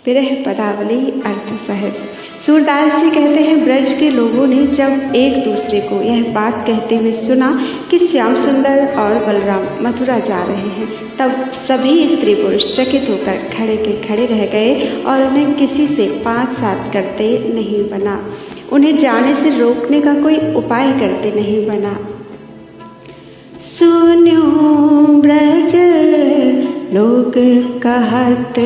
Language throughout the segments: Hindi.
विरह पदावली अर्थ सहज। सूरदास जी कहते हैं, ब्रज के लोगों ने जब एक दूसरे को यह बात कहते हुए सुना कि श्याम सुंदर और बलराम मथुरा जा रहे हैं, तब सभी स्त्री पुरुष चकित होकर खड़े के खड़े रह गए और उन्हें किसी से 5-7 करते नहीं बना, उन्हें जाने से रोकने का कोई उपाय करते नहीं बना। सुन्यो ब्रज लोग कहत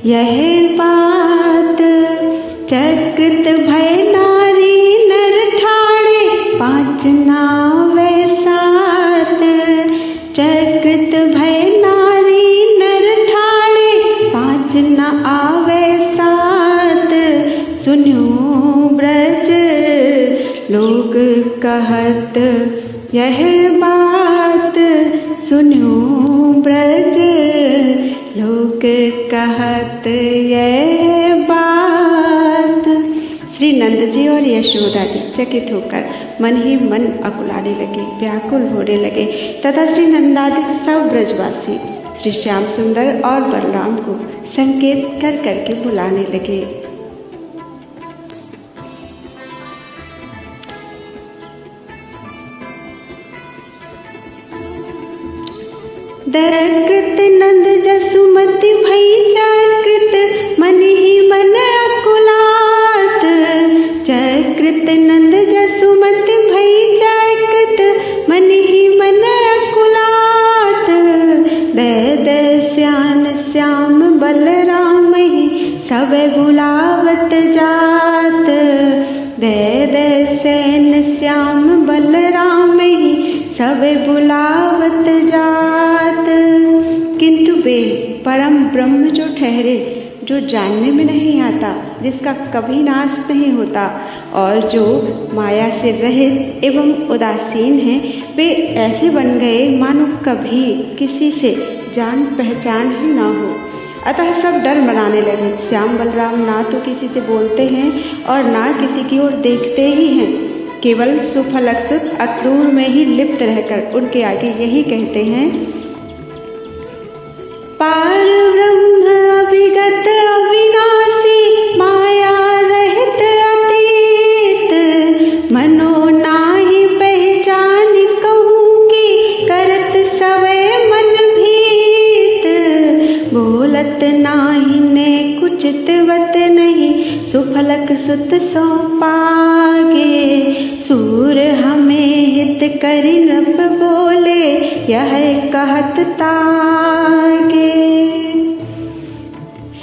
यह बात, चकित भय नारी नर ठाणे 5 नावे 7। चकित भय नारी नर ठाणे 5 न आवे 7। सुन्यो ब्रज लोग कहत यह बात, सुन्यो ब्रज लोग कहत यह बात। श्री नंद जी और यशोदा जी चकित होकर मन ही मन अकुलाने लगे, व्याकुल होने लगे तथा श्री नंदादि सब ब्रजवासी श्री श्याम सुंदर और बलराम को संकेत कर करके बुलाने लगे। दरकृत नंद जसुमति भई चकृत मन ही मन अकुलात। चकृत नंद जसुमति भई चकृत मन ही मन अकुलात। दैद श्यान श्याम बलराम ही सब बुलावत जात। दैद सैन श्याम बलराम ही सब बुलावत जात। किंतु वे परम ब्रह्म जो ठहरे, जो जानने में नहीं आता, जिसका कभी नाश नहीं होता और जो माया से रहित एवं उदासीन हैं, वे ऐसे बन गए मानो कभी किसी से जान पहचान ही ना हो। अतः सब डर मनाने लगे। श्याम बलराम ना तो किसी से बोलते हैं और ना किसी की ओर देखते ही हैं, केवल सुफलक्षित अक्रूर में ही लिप्त रहकर उनके आगे यही कहते हैं, पार ब्रह्म अभिगत अविनाशी माया रहित अतीत। मनो नाही पहचान कहूँगी करत सवै मन भीत। बोलत नाही ने कुचितवत नहीं सुफलक सुत सो पागे। सूर हमें हित करि नभ बोले यह कहत तागे।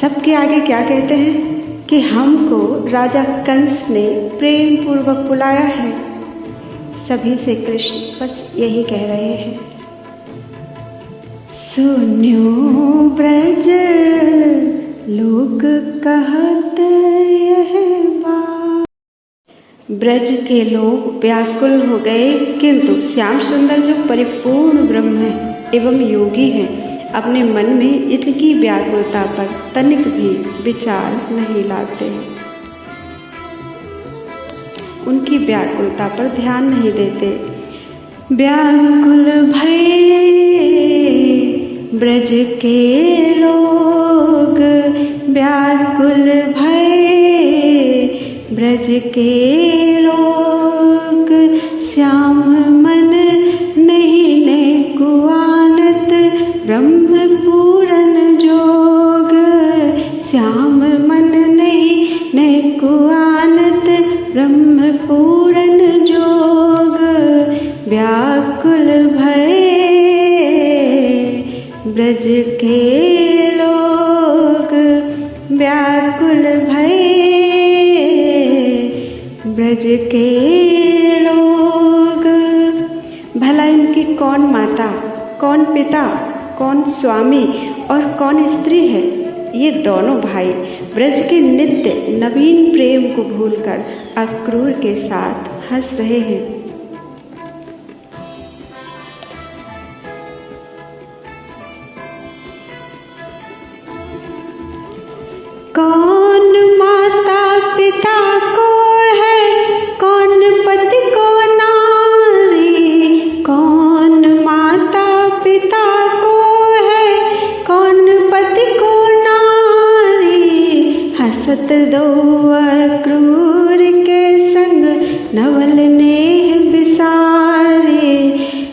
सबके आगे क्या कहते हैं कि हमको राजा कंस ने प्रेम पूर्वक बुलाया है। सभी से कृष्ण बस यही कह रहे हैं, सुन्यो ब्रज लोग कहत यह बात। ब्रज के लोग व्याकुल हो गए, किंतु श्याम सुंदर जो परिपूर्ण ब्रह्म है एवं योगी हैं, अपने मन में इनकी व्याकुलता पर तनिक भी विचार नहीं लाते, उनकी व्याकुलता पर ध्यान नहीं देते। व्याकुल भये ब्रज के लोग, व्याकुल भये ब्रज के लोग। श्याम मन नहीं ने कुआनत ब्रह्म पूरन जोग। श्याम मन नहीं ने कुआनत ब्रह्म पूरन जोग। व्याकुल भये ब्रज के लोग, व्याकुल भये ब्रज के लोग। भला इनकी कौन माता, कौन पिता, कौन स्वामी और कौन स्त्री है? ये दोनों भाई ब्रज के नित्य नवीन प्रेम को भूलकर अक्रूर के साथ हंस रहे हैं। कौन माता पिता को है, कौन पति को नारी। कौन माता पिता को है, कौन पति को नारी। हसत दो क्रूर के संग नवल नेह बिसारे।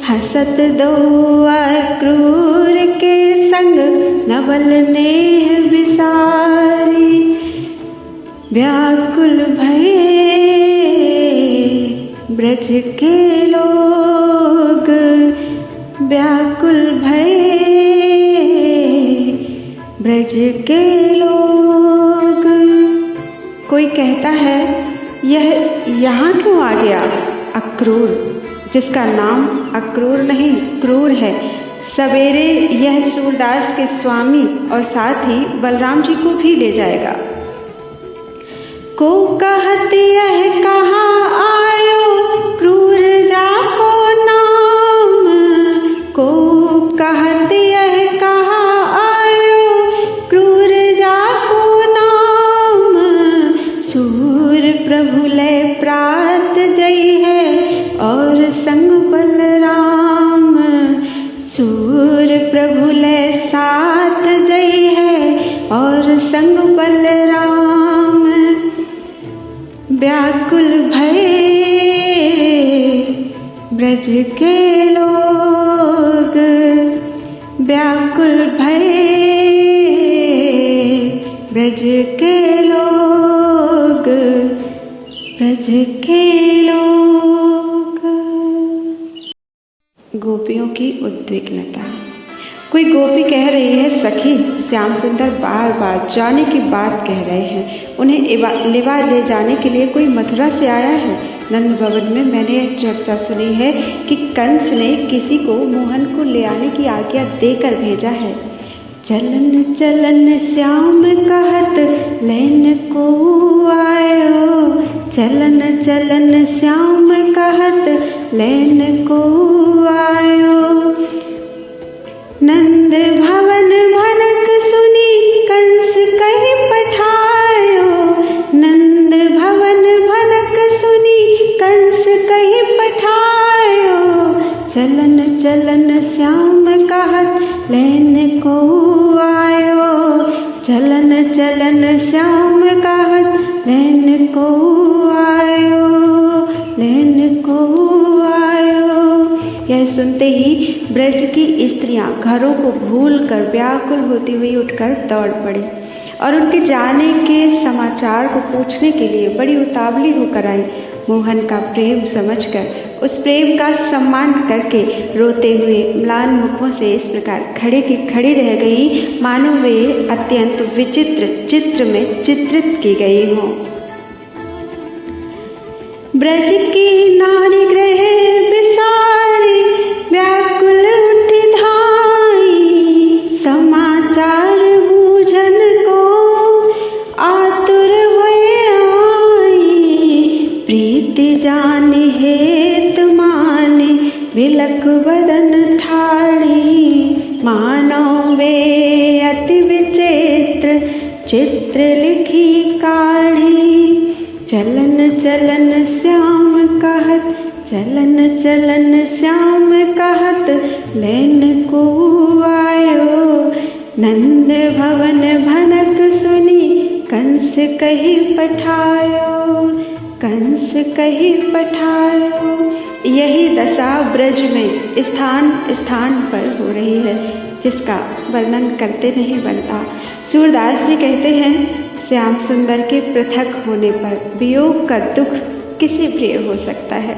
हसत दो क्रूर के संग नवल नेह बिसारे। व्याकुल भये ब्रज के लोग, व्याकुल भये ब्रज के लोग। कोई कहता है यह यहाँ क्यों आ गया अक्रूर, जिसका नाम अक्रूर नहीं क्रूर है। सवेरे यह सूरदास के स्वामी और साथ ही बलराम जी को भी ले जाएगा। को कहत यह कहाँ आयो क्रूर जाको नाम। को कहत यह कहाँ आयो क्रूर जाको नाम। सूर प्रभु ले प्रात जई है और संग बलराम। सूर प्रभु ले साथ जई है और संग बलराम। व्याकुल भये ब्रज के लोग, व्याकुल भये ब्रज के लोग, ब्रज के लोग। गोपियों की उद्विग्नता। कोई गोपी कह रही है, सखी श्याम सुंदर बार बार जाने की बात कह रहे हैं। उन्हें लेवा ले जाने के लिए कोई मथुरा से आया है। नंद भवन में मैंने चर्चा सुनी है कि कंस ने किसी को मोहन को ले आने की आज्ञा देकर भेजा है। चलन चलन श्याम कहत लेन को आयो। चलन चलन श्याम कहत लेन को आयो। नंद भवन भनक सुनी कंस कहि पठायो। नंद भवन भनक सुनी कंस कहि पठायो। चलन चलन श्याम कहत लेन को आयो। चलन चलन श्याम कहत लेन को आयो। लेन को आयो। यह सुनते ही ब्रज की स्त्रियां घरों को भूलकर व्याकुल होती हुई उठकर दौड़ पड़ी और उनके जाने के समाचार को पूछने के लिए बड़ी उतावली होकर आई। मोहन का प्रेम समझकर उस प्रेम का सम्मान करके रोते हुए म्लान मुखों से इस प्रकार खड़े की खड़ी रह गई, मानो वे अत्यंत विचित्र चित्र में चित्रित की गई हों। ब्रज की नारी ग्रह बिसारी व्याकुल उठ धाई। समाचार बूझन को आतुर हुए आई। प्रीति जान हेत माने विलख बदन ठाड़ी। मानो वे अति विचित्र चित्र लिखी काढ़ी। चलन चलन श्याम कहत, चलन चलन श्याम कहत लेन को आयो। नंद भवन भनक सुनी कंस कहि पठायो। कंस कहि पठायो। यही दशा ब्रज में स्थान स्थान पर हो रही है, जिसका वर्णन करते नहीं बनता। सूरदास जी कहते हैं, श्याम सुंदर के पृथक होने पर वियोग का दुख किसे प्रिय हो सकता है।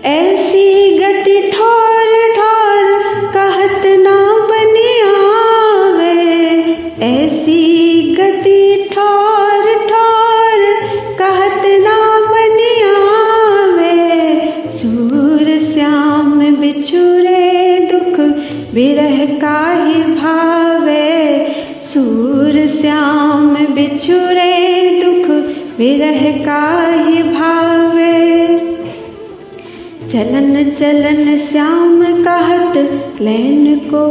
ऐसी गति ठोर ठोर कहत ना बनी आवे। ऐसी गति ठोर ठोर कहत ना बनी आवे। सूर श्याम बिछुरे दुख विरह काहि भावे। सूर श्याम बिछुरे दुख विरह काहि भावे। चलन चलन श्याम कहत लेन को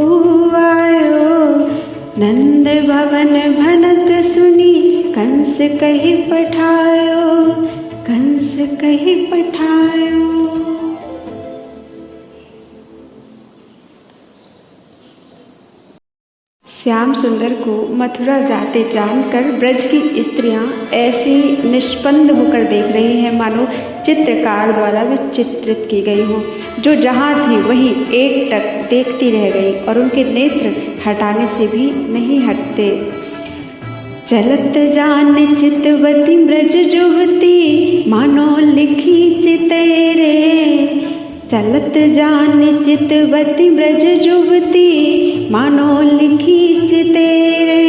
आयो। नंद भवन भनक सुनी कंस कहि पठायो। कंस कहि पठायो। श्याम सुंदर को मथुरा जाते जानकर ब्रज की स्त्रियां ऐसी निष्पन्द होकर देख रही हैं मानो चित्रकार द्वारा विचित्रित की गई हो। जो जहाँ थी वहीं एकटक देखती रह गई और उनके नेत्र हटाने से भी नहीं हटते। चलत जान चितवती ब्रज जुवती मानो लिखी चितेरे। चलत जान चितवती ब्रज जुवती मानो लिखी चितेरे।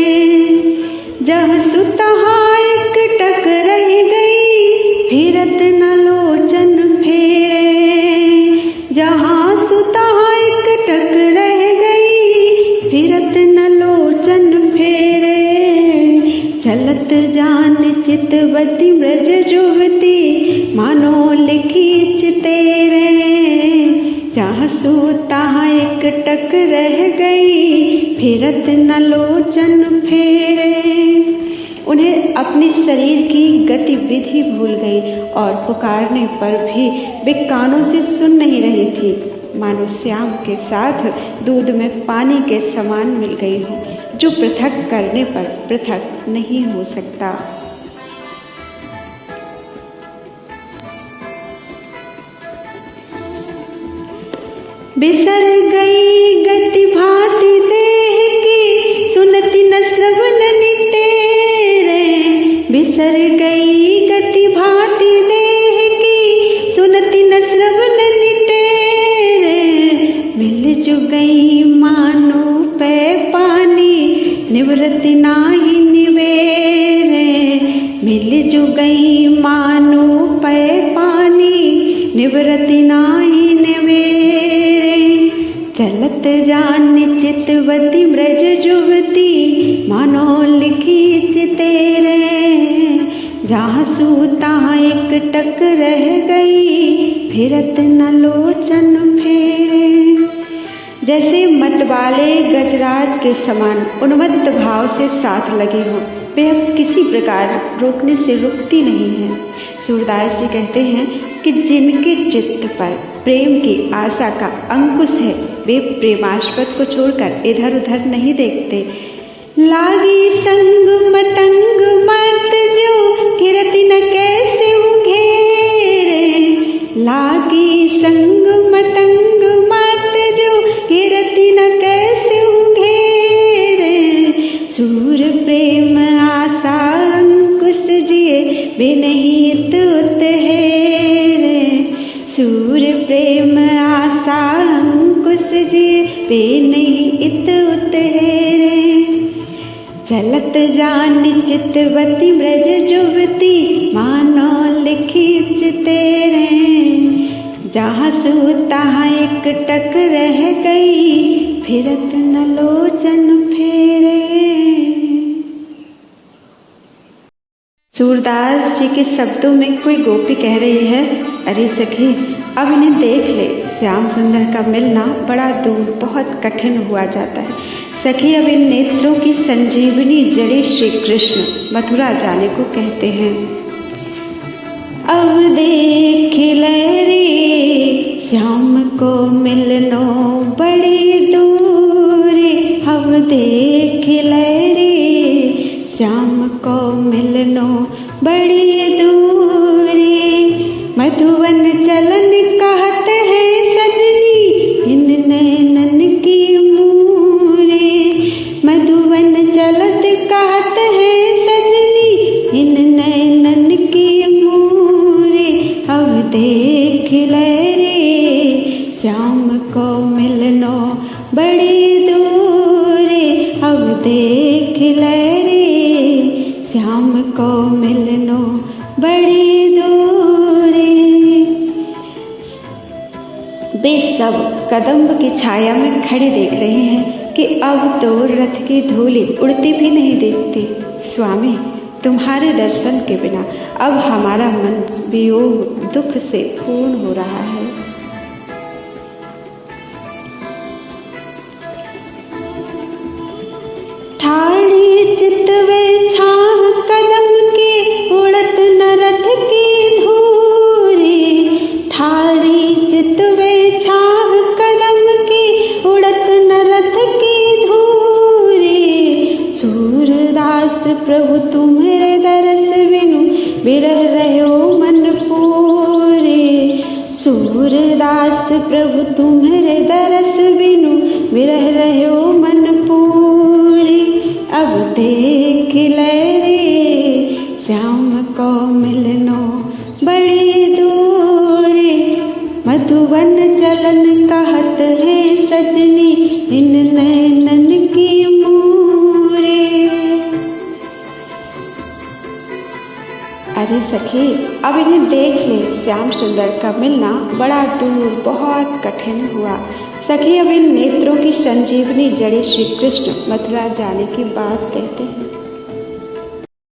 जह सुतहा एक टक रह गई फिरत न लोचन फेरे। जहाँ सुतहा एक टक रह गई फिरत न लोचन फेरे। चलत जान चितवती ब्रज जुवती मानो लिखी चितेरे। जहाँ सूता एक टक रह गई फिरत न लोचन फेरे। उन्हें अपने शरीर की गतिविधि भूल गई और पुकारने पर भी वे कानों से सुन नहीं रही थी। मानो श्याम के साथ दूध में पानी के समान मिल गई हो, जो पृथक करने पर पृथक नहीं हो सकता। बिसर गई गति भांति देह की सुनती न श्रवण निटेरे। बिसर गई गति भांति देह की सुनती न श्रवण निटेरे। मिल जु गई मानो पै पानी निवृत्ति नाही निवेरे। मिल जु गई मानो पै पानी निवृत्ति नाही निवेरे। चलत जान चितवती ब्रज जुवती मानो लिखी चितेरे। जहाँ सूता एक टक रह गई फिरत न लोचन फेरे। जैसे मतवाले गजराज के समान उन्मत्त भाव से साथ लगे हों, वे अब किसी प्रकार रोकने से रुकती नहीं है। सूरदास जी कहते हैं कि जिनके चित्त पर प्रेम की आशा का अंकुश है वे प्रेमास्पद को छोड़कर इधर उधर नहीं देखते। लागी संग मतंग मत जो किरति न कैसे घेरे। लागी संग मतंग मत जो किरति न कैसे घेरे। सूर प्रेम आशा अंकुश जिए वे नहीं तुत हेरे। सूर प्रेम आशा अंकुश जिए वे नहीं इत उत हेरे। चलत जान चितवती ब्रज जुवती मानो लिखी चितेरे। जहाँ सूता एक टक रह गई फिरत न लोचन फेरे। सूरदास जी के शब्दों में कोई गोपी कह रही है, अरे सखी अब इन्हें देख ले, श्याम सुंदर का मिलना बड़ा दूर बहुत कठिन हुआ जाता है। सखी अब इन नेत्रों की संजीवनी जड़े श्री कृष्ण मथुरा जाने को कहते हैं। अब देख ले रे श्याम को मिलनो बड़ी दूरी। अब देख ले रे श्याम को मिलनो बड़ी दूरी। मधुवन चलन कहत है सजनी इन नैनन की मूरी। मधुवन चलत कहत है सजनी इन नैनन की मूरी। अब देख ले रे श्याम को मिलनो बड़ी दूरी। अब देख ले रे श्याम को मिलनो बड़ी दूरी। वे सब कदम्ब की छाया में खड़े देख रहे हैं कि अब तो रथ की धूली उड़ती भी नहीं देखती। स्वामी तुम्हारे दर्शन के बिना अब हमारा मन वियोग दुख से पूर्ण हो रहा है। ठाड़ी चितवे छाह कदम की उड़त न रथ की धूरी। ठाड़ी चितवे छाह कदम की उड़त न रथ की धूरी। प्रभु तुम्हारे दरस बिनु विरह रहो मन पूरे। सूरदास प्रभु तुम्हारे दरस बिनु विरह रहो मन पूरे। अब देख ले रे श्याम को मिलनो बड़ी दूरी। मधुवन चलन कहत है सजनी इन नैनन की मूरे। अरे सखी अब इन्हें देख ले, श्याम सुंदर का मिलना बड़ा दूर बहुत कठिन हुआ। सखी अब इन नेत्रों की संजीवनी जड़े श्री कृष्ण मथुरा जाने की बात कहते हैं।